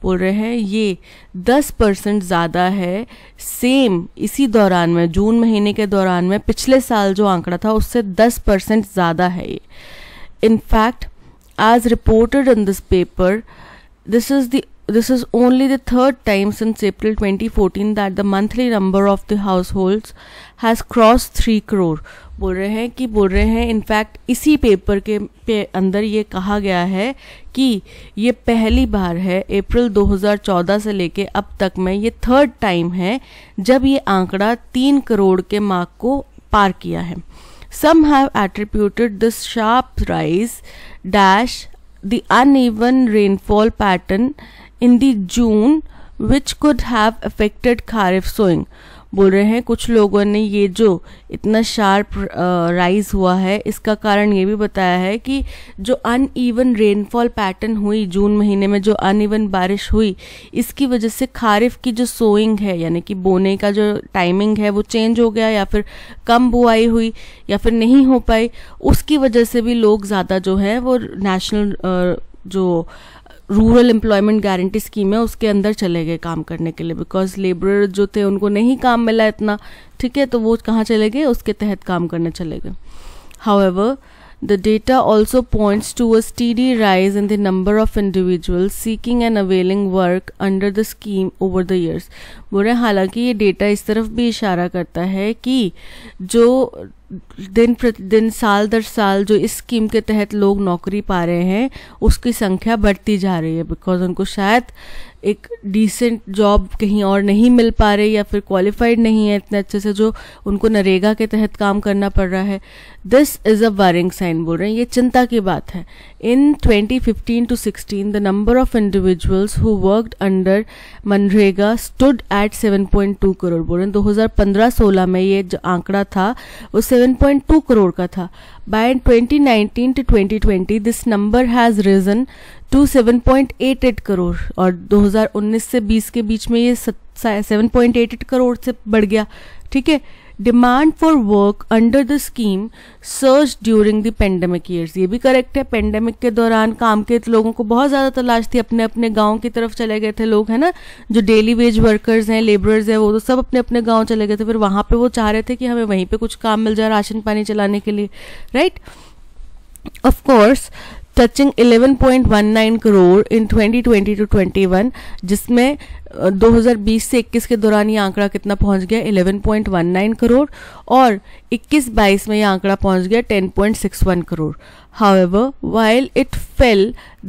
बोल रहे हैं ये 10% ज़्यादा है सेम इसी दौरान में, जून महीने के दौरान में पिछले साल जो आंकड़ा था उससे 10% ज़्यादा है ये। In fact, as reported in this paper, this is only the third time since April 2014 that the monthly number of the households has crossed 3 crore, बोल रहे हैं इनफैक्ट इसी पेपर पे अंदर ये कहा गया है कि ये पहली बार है अप्रैल 2014 से लेके अब तक में, ये थर्ड टाइम है जब ये आंकड़ा 3 करोड़ के मार्क को पार किया है। Some have attributed this sharp rise dash the uneven rainfall pattern in the June which could have affected Kharif sowing, बोल रहे हैं कुछ लोगों ने ये जो इतना शार्प राइज हुआ है इसका कारण ये भी बताया है कि जो अनइवन रेनफॉल पैटर्न हुई जून महीने में, जो अनइवन बारिश हुई, इसकी वजह से खारिफ की जो सोइंग है यानी कि बोने का जो टाइमिंग है वो चेंज हो गया या फिर कम बुआई हुई या फिर नहीं हो पाई, उसकी वजह से भी लोग ज़्यादा जो है वो नेशनल जो रूरल एम्प्लॉयमेंट गारंटी स्कीम है उसके अंदर चले गए काम करने के लिए, बिकॉज लेबरर जो थे उनको नहीं काम मिला इतना, ठीक है, तो वो कहाँ चले गए, उसके तहत काम करने चले गए. However, the data also points to a steady rise in the number of individuals seeking and availing work under the scheme over the years. बोले हालांकि ये डेटा इस तरफ भी इशारा करता है कि जो दिन प्रतिदिन साल दर साल जो इस स्कीम के तहत लोग नौकरी पा रहे हैं उसकी संख्या बढ़ती जा रही है, बिकॉज उनको शायद एक डिसेंट जॉब कहीं और नहीं मिल पा रही या फिर क्वालिफाइड नहीं है इतने अच्छे से जो उनको नरेगा के तहत काम करना पड़ रहा है. This is a worrying sign, बोल रहे हैं ये चिंता की बात है. In 2015 to 16 the number of individuals who worked under MNREGA stood at 7.2 crore. बोल रहे हैं 2015-16 में ये जो आंकड़ा था वो 7.2 करोड़ का था. By 2019 to 2020 this number has risen to 7.88 crore और 2019 से 20 के बीच में ये 7.88 करोड़ से बढ़ गया. ठीक है. Demand for work under the scheme search during the pandemic years. ये भी करेक्ट है, पेंडेमिक के दौरान काम के लोगों को बहुत ज़्यादा तलाश थी, अपने अपने गांव की तरफ चले गए थे लोग, है ना, जो डेली वेज वर्कर्स हैं, लेबरर्स हैं, वो तो सब अपने अपने गांव चले गए थे. फिर वहाँ पे वो चाह रहे थे कि हमें वहीं पे कुछ काम मिल जाए राशन पानी चलाने के लिए, right. Of course touching 11.19 crore in 2020 to 21, जिसमें 2020 से 21 के दौरान ये आंकड़ा कितना पहुंच गया 11.19 करोड़ और 21-22 में ये आंकड़ा पहुंच गया 10.61 crore. However, while it fell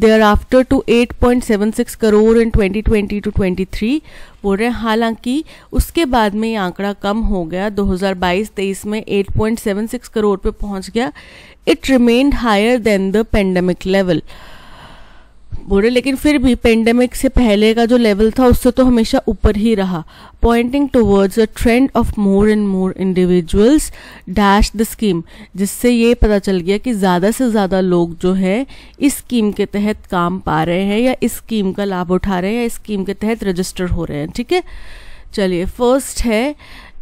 thereafter to 8.76 crore in 2020 to 23, बोल रहे हैं हालांकि उसके बाद में ये आंकड़ा कम हो गया, 2022-23 में 8.76 करोड़ पे पहुंच गया. It remained higher than the pandemic level. बोल रहे लेकिन फिर भी पेंडेमिक से पहले का जो लेवल था उससे तो हमेशा ऊपर ही रहा. Pointing towards a trend of more and more individuals dash the scheme, जिससे ये पता चल गया कि ज़्यादा से ज़्यादा लोग जो है इस स्कीम के तहत काम पा रहे हैं या इस स्कीम का लाभ उठा रहे हैं या इस स्कीम के तहत रजिस्टर हो रहे हैं. ठीक है. चलिए, फर्स्ट है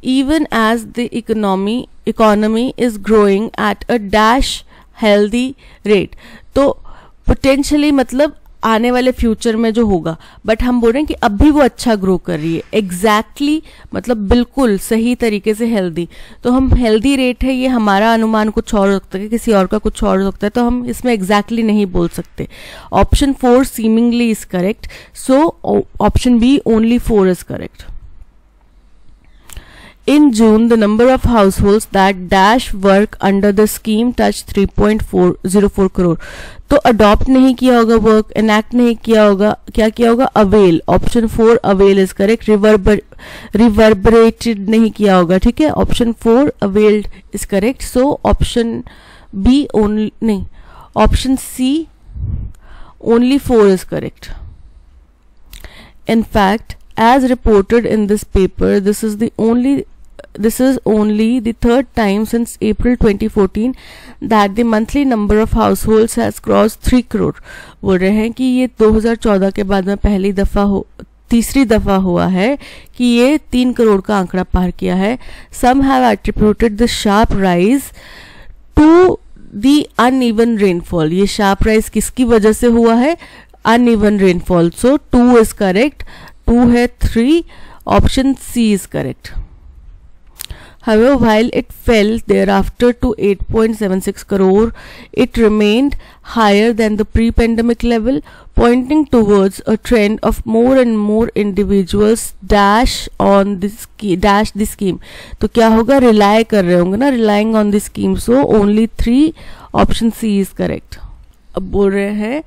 even as the economy is growing at a dash healthy rate. तो potentially मतलब आने वाले फ्यूचर में जो होगा, बट हम बोल रहे हैं कि अभी वो अच्छा ग्रो कर रही है. एग्जैक्टली मतलब बिल्कुल सही तरीके से हेल्दी. तो हम हेल्दी रेट है, ये हमारा अनुमान कुछ और हो सकता है, किसी और का कुछ और हो सकता है, तो हम इसमें एग्जैक्टली नहीं बोल सकते. Option 4 seemingly is correct, so option B only 4 is correct. In June, the number of households that dash work under the scheme touched 3.404 crore. तो अडॉप्ट नहीं किया होगा वर्क, एनैक्ट नहीं किया होगा, क्या किया होगा, avail. Option 4 avail is correct. Reverberated नहीं किया होगा. ठीक है. Option 4 availed is correct. So option B only नहीं, option C only 4 is correct. In fact, as reported in this paper, this is only the third time since April 2014 that the monthly number of households has crossed 3 crore. बोल रहे हैं कि ये 2014 के बाद में तीसरी दफा हुआ है कि ये 3 करोड़ का आंकड़ा पार किया है. Some have attributed the sharp rise to the uneven rainfall. ये sharp rise किसकी वजह से हुआ है, uneven rainfall. So 2 is correct. 2 है 3. Option C is correct. However, while it fell thereafter to 8.76 crore, it remained higher than the pre-pandemic level, pointing towards a trend of more and more individuals dash the scheme. तो क्या होगा, rely कर रहे होंगे ना, relying on the scheme. So only 3, option C is correct. अब बोल रहे हैं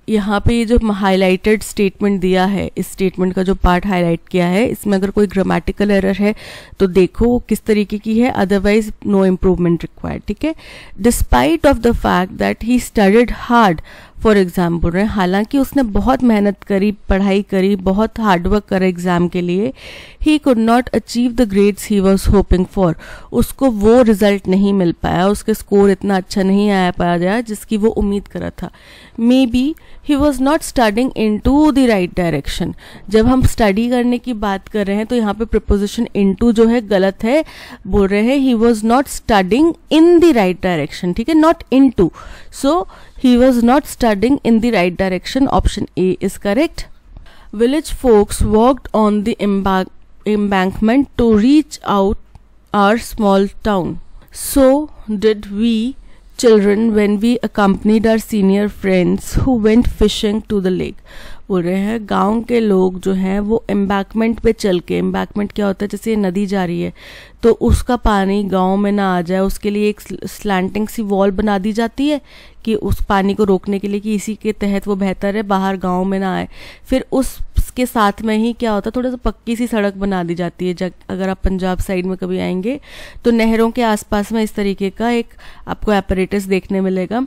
यहाँ पे ये जो हाईलाइटेड स्टेटमेंट दिया है, इस स्टेटमेंट का जो पार्ट हाईलाइट किया है, इसमें अगर कोई ग्रामेटिकल एरर है तो देखो वो किस तरीके की है, अदरवाइज नो इम्प्रूवमेंट रिक्वायर्ड. ठीक है. Despite of the fact that he studied hard for exam, बोल रहे हैं हालांकि उसने बहुत मेहनत करी, पढ़ाई करी, बहुत हार्डवर्क करा एग्जाम के लिए, he could not achieve the grades he was hoping for. उसको वो रिजल्ट नहीं मिल पाया, उसके स्कोर इतना अच्छा नहीं आया पाया जिसकी वो उम्मीद करा था. Maybe he was not studying into the right direction. जब हम स्टडी करने की बात कर रहे हैं तो यहाँ पे प्रिपोजिशन इनटू जो है गलत है. बोल रहे हैं ही was not studying in the right direction. ठीक है, not into. So he was not studying in the right direction. Option A is correct. Village folks walked on the embankment to reach out our small town. So did we children when we accompanied our senior friends who went fishing to the lake. बोल रहे हैं गांव के लोग जो हैं वो embankment पे चल के, एम्बैंकमेंट क्या होता है, जैसे ये नदी जा रही है तो उसका पानी गांव में ना आ जाए उसके लिए एक स्लैंटिंग सी वॉल बना दी जाती है कि उस पानी को रोकने के लिए कि इसी के तहत वो बेहतर है बाहर गांव में ना आए. फिर उसके साथ में ही क्या होता है, थोड़ा सा पक्की सी सड़क बना दी जाती है. अगर आप पंजाब साइड में कभी आएंगे तो नहरों के आसपास में इस तरीके का एक आपको एपरेटस देखने मिलेगा,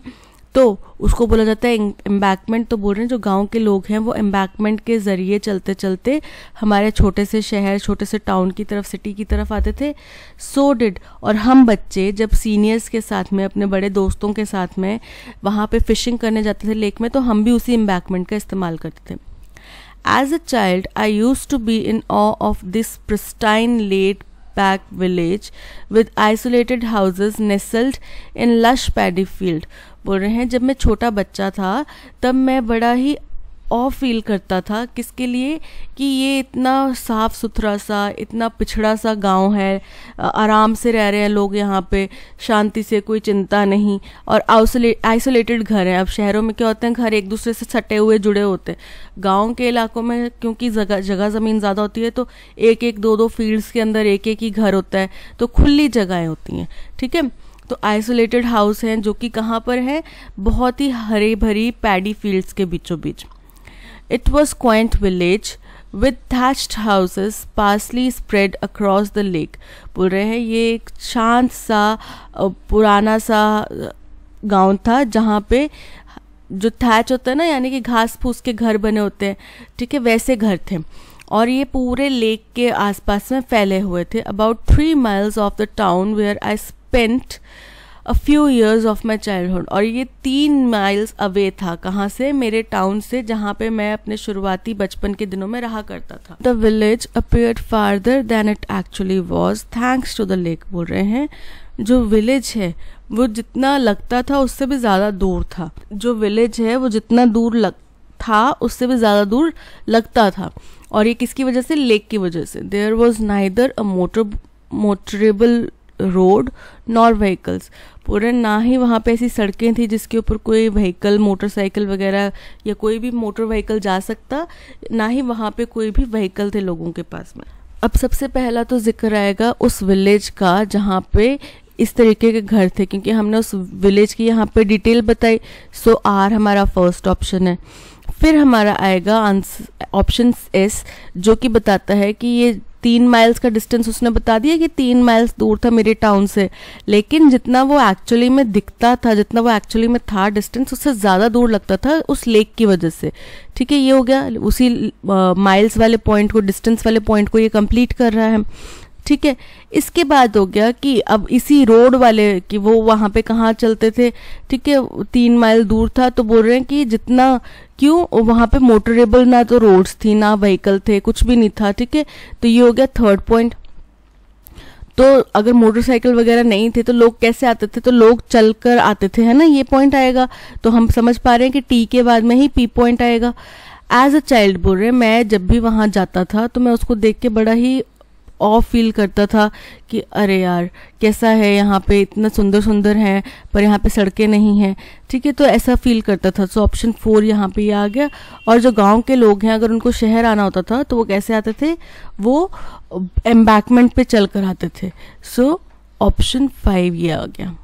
तो उसको बोला जाता है एम्बैंकमेंट. तो बोल रहे हैं जो गांव के लोग हैं वो एम्बैंकमेंट के ज़रिए चलते चलते हमारे छोटे से शहर, छोटे से टाउन की तरफ, सिटी की तरफ आते थे. सो डिड, और हम बच्चे जब सीनियर्स के साथ में, अपने बड़े दोस्तों के साथ में वहाँ पे फिशिंग करने जाते थे लेक में, तो हम भी उसी एम्बैंकमेंट का इस्तेमाल करते थे. As a child, I used to be in awe of this pristine laid-back village with isolated houses nestled in lush paddy field. बोल रहे हैं जब मैं छोटा बच्चा था तब मैं बड़ा ही ऑ फील करता था. किसके लिए? कि ये इतना साफ़ सुथरा सा, इतना पिछड़ा सा गांव है, आराम से रह रहे हैं लोग यहाँ पे, शांति से, कोई चिंता नहीं, और आइसोलेटेड घर हैं. अब शहरों में क्या होते हैं, घर एक दूसरे से सटे हुए जुड़े होते हैं. गांव के इलाकों में क्योंकि जगह ज़मीन ज़्यादा होती है तो एक एक दो दो फील्ड्स के अंदर एक एक ही घर होता है, तो खुली जगहें होती हैं. ठीक है, तो आइसोलेटेड हाउस हैं जो कि कहाँ पर है, बहुत ही हरी भरी पैडी फील्ड्स के बीचों बीच. It was quaint village with thatched houses sparsely spread across the lake. बोल रहे हैं ये एक शांत सा पुराना सा गांव था जहाँ पे जो थैच होता है ना, यानी कि घास फूस के घर बने होते हैं, ठीक है, वैसे घर थे. और ये पूरे लेक के आसपास में फैले हुए थे. About 3 miles of the town where I spent a few years of my childhood. और ये 3 miles अवे था, कहाँ से, मेरे टाउन से, जहाँ पे मैं अपने शुरुआती बचपन के दिनों में रहा करता था. The village appeared farther than it actually was thanks to the lake. बोल रहे हैं जो विलेज है वो जितना लगता था उससे भी ज़्यादा दूर था. जो विलेज है वो जितना दूर था उससे भी ज़्यादा दूर लगता था. और ये किसकी वजह से? लेक की वजह से. There was neither a motorable road nor vehicles. पूरे ना ही वहाँ पे ऐसी सड़कें थी जिसके ऊपर कोई व्हीकल, मोटरसाइकिल वगैरह या कोई भी मोटर व्हीकल जा सकता, ना ही वहाँ पे कोई भी व्हीकल थे लोगों के पास में. अब सबसे पहला तो जिक्र आएगा उस विलेज का जहाँ पे इस तरीके के घर थे, क्योंकि हमने उस विलेज की यहाँ पे डिटेल बताई. सो आर हमारा फर्स्ट ऑप्शन है. फिर हमारा आएगा ऑप्शन एस जो कि बताता है कि ये 3 माइल्स का डिस्टेंस उसने बता दिया कि 3 माइल्स दूर था मेरे टाउन से, लेकिन जितना वो एक्चुअली में दिखता था, जितना वो एक्चुअली में था डिस्टेंस, उससे ज़्यादा दूर लगता था उस लेक की वजह से. ठीक है, ये हो गया, उसी माइल्स वाले पॉइंट को, डिस्टेंस वाले पॉइंट को ये कंप्लीट कर रहा है. ठीक है, इसके बाद हो गया कि अब इसी रोड वाले कि वो वहाँ पे कहाँ चलते थे. ठीक है, 3 माइल दूर था, तो बोल रहे हैं कि जितना, क्यों, वहाँ पे मोटरेबल ना तो रोड्स थी ना व्हीकल थे, कुछ भी नहीं था. ठीक है, तो ये हो गया थर्ड पॉइंट. तो अगर मोटरसाइकिल वगैरह नहीं थे तो लोग कैसे आते थे? तो लोग चलकर आते थे, है ना, ये पॉइंट आएगा. तो हम समझ पा रहे हैं कि टी के बाद में ही पी पॉइंट आएगा. एज अ चाइल्ड बोल रहे हैं मैं जब भी वहाँ जाता था तो मैं उसको देख के बड़ा ही ऑफ फील करता था कि अरे यार कैसा है यहाँ पे, इतना सुंदर सुंदर है पर यहाँ पे सड़कें नहीं हैं. ठीक है, तो ऐसा फील करता था. सो ऑप्शन 4 यहाँ पे आ गया. और जो गांव के लोग हैं अगर उनको शहर आना होता था तो वो कैसे आते थे? वो एम्बैंकमेंट पे चल कर आते थे. सो ऑप्शन 5 ये आ गया.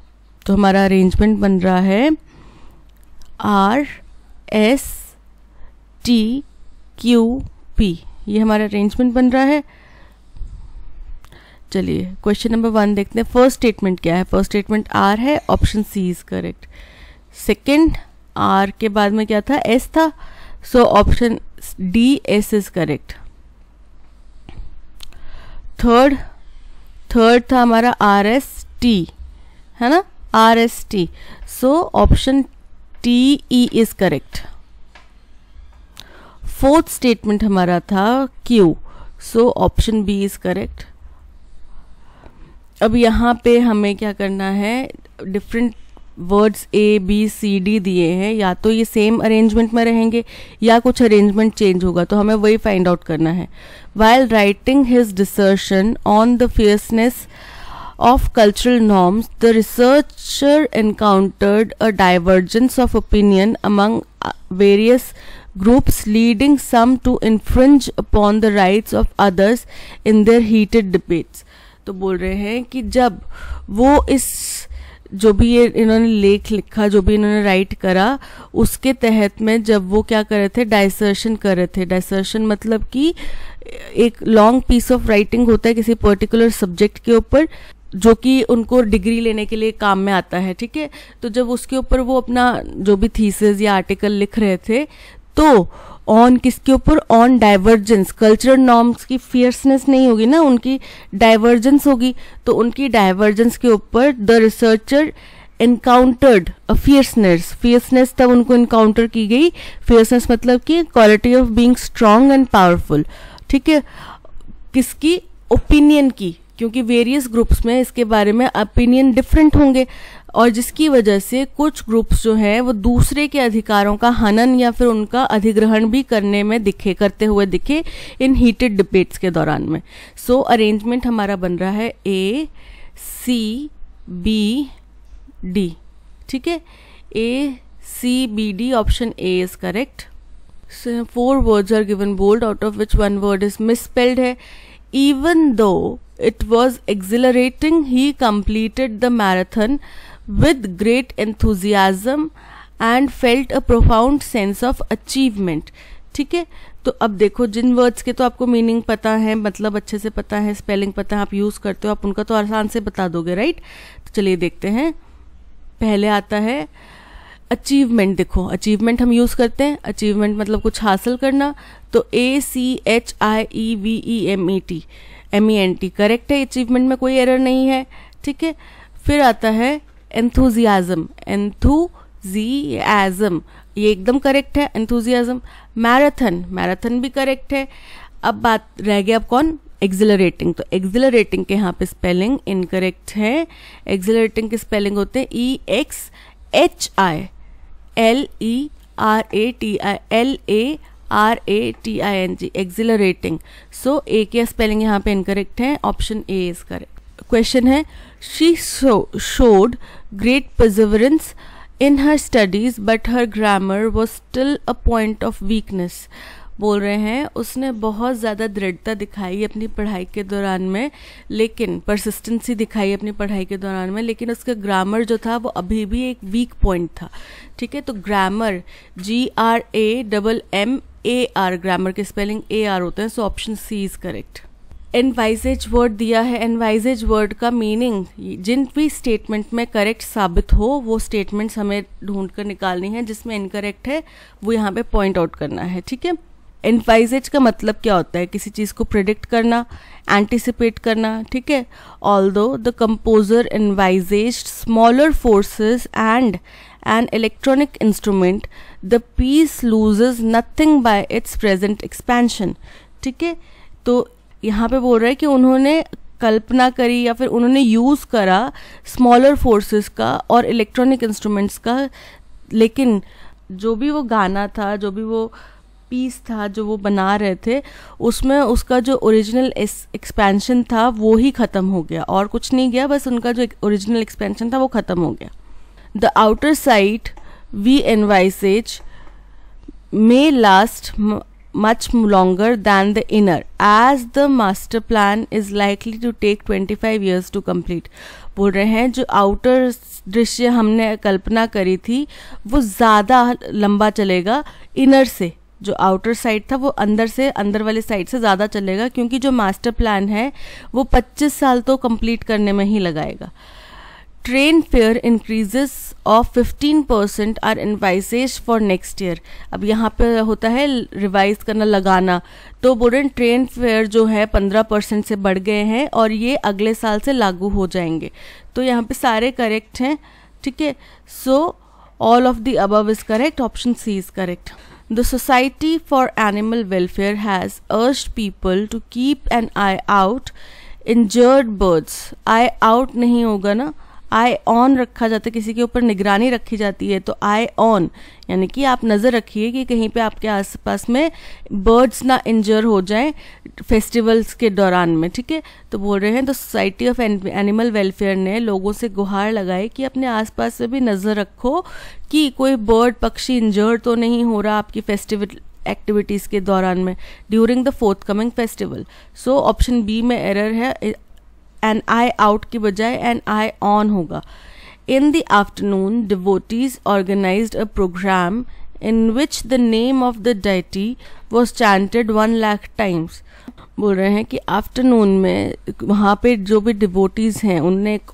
तो हमारा अरेंजमेंट बन रहा है RSTQP. ये हमारा अरेंजमेंट बन रहा है. चलिए क्वेश्चन नंबर 1 देखते हैं. फर्स्ट स्टेटमेंट क्या है? फर्स्ट स्टेटमेंट आर है, option C is correct. Second, R के बाद में क्या था? एस था, so option D S is correct. Third था हमारा आर एस टी, है ना, R S T, so option T E is correct. Fourth statement हमारा था Q, so option B is correct. अब यहाँ पे हमें क्या करना है, different words A B C D दिए हैं, या तो ये सेम अरेंजमेंट में रहेंगे या कुछ अरेंजमेंट चेंज होगा, तो हमें वही फाइंड आउट करना है. While writing his dissertation on the fierceness of cultural norms, the researcher encountered a divergence of opinion among various groups, leading some to infringe upon the rights of others in their heated debates. तो बोल रहे हैं कि जब वो इस जो भी ये इन्होंने लेख लिखा, जो भी इन्होंने राइट करा, उसके तहत में जब वो क्या कर रहे थे, डाइसर्शन कर रहे थे. डाइसर्शन मतलब कि एक लॉन्ग पीस ऑफ राइटिंग होता है किसी पर्टिकुलर सब्जेक्ट के ऊपर, जो कि उनको डिग्री लेने के लिए काम में आता है. ठीक है, तो जब उसके ऊपर वो अपना जो भी थीसिस या आर्टिकल लिख रहे थे, तो ऑन किसके ऊपर, ऑन डाइवर्जेंस. कल्चरल नॉर्म्स की फियर्सनेस नहीं होगी ना, उनकी डाइवर्जेंस होगी. तो उनकी डाइवर्जेंस के ऊपर द रिसर्चर एनकाउंटर्ड अ फियर्सनेस तब उनको इनकाउंटर की गई. फियर्सनेस मतलब कि quality of being strong and powerful. ठीक है, किसकी, ओपिनियन की, क्योंकि वेरियस ग्रुप्स में इसके बारे में ओपिनियन डिफरेंट होंगे, और जिसकी वजह से कुछ ग्रुप्स जो हैं वो दूसरे के अधिकारों का हनन या फिर उनका अधिग्रहण भी करते हुए दिखे इन हीटेड डिबेट्स के दौरान में. सो अरेंजमेंट हमारा बन रहा है A C B D. ठीक है, A C B D, option A is correct. 4 words are given bold, out of which 1 word is misspelled है. Even though it was exhilarating, he completed the marathon with great enthusiasm and felt a profound sense of achievement. ठीक है, तो अब देखो जिन words के तो आपको meaning पता है, मतलब अच्छे से पता है, स्पेलिंग पता है, आप यूज करते हो, आप उनका तो आसान से बता दोगे, राइट. तो चलिए देखते हैं. पहले आता है अचीवमेंट. देखो अचीवमेंट हम यूज करते हैं, अचीवमेंट मतलब कुछ हासिल करना, तो ACHIEVEMENT करेक्ट है. अचीवमेंट में कोई एरर नहीं है. ठीक है, फिर आता है एंथुजियाज्म. ये एकदम करेक्ट है, एंथुजियाज्म. मैराथन भी करेक्ट है. अब बात रह गया, अब कौन, एक्सिलरेटिंग. तो एक्सिलरेटिंग के यहाँ पे स्पेलिंग इनकरेक्ट है. एक्सिलरेटिंग के स्पेलिंग होते हैं EXHILERATING, एक्सिलरेटिंग. सो ए के स्पेलिंग यहाँ पे इनकरेक्ट है, option A is correct. Question है, she showed great perseverance in her studies but her grammar was still a point of weakness. बोल रहे हैं उसने बहुत ज़्यादा दृढ़ता दिखाई अपनी पढ़ाई के दौरान में, लेकिन परसिस्टेंसी दिखाई अपनी पढ़ाई के दौरान में, लेकिन उसका ग्रामर जो था वो अभी भी एक वीक पॉइंट था. ठीक है, तो ग्रामर GRAMMAR, ग्रामर के स्पेलिंग AR होते हैं. So option C is correct. Envisages word दिया है. एनवाइजेज वर्ड का मीनिंग, जिन भी स्टेटमेंट में करेक्ट साबित हो वो स्टेटमेंट्स हमें ढूंढ कर निकालनी है, जिसमें इनकरेक्ट है वो यहाँ पे पॉइंट आउट करना है. ठीक है, एनवाइजेज का मतलब क्या होता है, किसी चीज़ को प्रिडिक्ट करना, एंटिसिपेट करना. ठीक है, although the composer envisaged smaller forces and an electronic instrument, the piece loses nothing by its present expansion. ठीक है, तो यहाँ पे बोल रहा है कि उन्होंने कल्पना करी या फिर उन्होंने यूज़ करा स्मॉलर फोर्सेस का और इलेक्ट्रॉनिक इंस्ट्रूमेंट्स का, लेकिन जो भी वो गाना था, जो भी वो पीस था जो वो बना रहे थे, उसमें उसका जो ओरिजिनल एक्सपेंशन था वो ही ख़त्म हो गया, और कुछ नहीं गया, बस उनका जो ओरिजिनल एक्सपेंशन था वो ख़त्म हो गया. The outer sight we envisage may last much longer than the inner, as the master plan is likely to take 25 years to complete. बोल रहे हैं जो आउटर दृश्य हमने कल्पना करी थी वो ज़्यादा लंबा चलेगा इनर से. जो आउटर साइड था वो अंदर वाले साइड से ज़्यादा चलेगा, क्योंकि जो मास्टर प्लान है वो 25 साल तो कंप्लीट करने में ही लगाएगा. Train fare increases of 15% are envisages for next year. अब यहाँ पे होता है रिवाइज करना, लगाना, तो बोल रहे हैं ट्रेन फेयर जो है 15% से बढ़ गए हैं और ये अगले साल से लागू हो जाएंगे. तो यहाँ पे सारे करेक्ट हैं. ठीक है, so all of the above is correct, option C is correct. The Society for Animal Welfare has urged people to keep an eye out injured birds. Eye out नहीं होगा ना, आई ऑन रखा जाता है, किसी के ऊपर निगरानी रखी जाती है, तो आई ऑन यानी कि आप नज़र रखिए कि कहीं पे आपके आसपास में बर्ड्स ना इंजर हो जाएं फेस्टिवल्स के दौरान में, ठीक है। तो बोल रहे हैं तो सोसाइटी ऑफ एनिमल वेलफेयर ने लोगों से गुहार लगाई कि अपने आसपास से भी नज़र रखो कि कोई बर्ड पक्षी इंजर तो नहीं हो रहा आपकी फेस्टिवल एक्टिविटीज़ के दौरान में during the forthcoming festival. So option B में एरर है, एन आई आउट की बजाय एन आई ऑन होगा। In the afternoon, devotees organized a program in which the name of the deity was chanted 1 lakh times. बोल रहे हैं कि afternoon में वहाँ पे जो भी डिवोटीज़ हैं उनने एक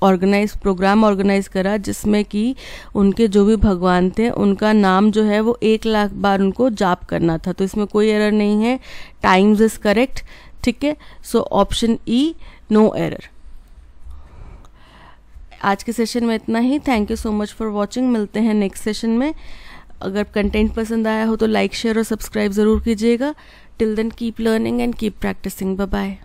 प्रोग्राम ऑर्गेनाइज करा जिसमें कि उनके जो भी भगवान थे उनका नाम जो है वो 1 लाख बार उनको जाप करना था। तो इसमें कोई एरर नहीं है, टाइम्स इज करेक्ट, ठीक है। So option E, no error. आज के सेशन में इतना ही। Thank you so much for watching. मिलते हैं नेक्स्ट सेशन में। अगर कंटेंट पसंद आया हो तो लाइक शेयर और सब्सक्राइब ज़रूर कीजिएगा। Till then keep learning and keep practising. Bye bye.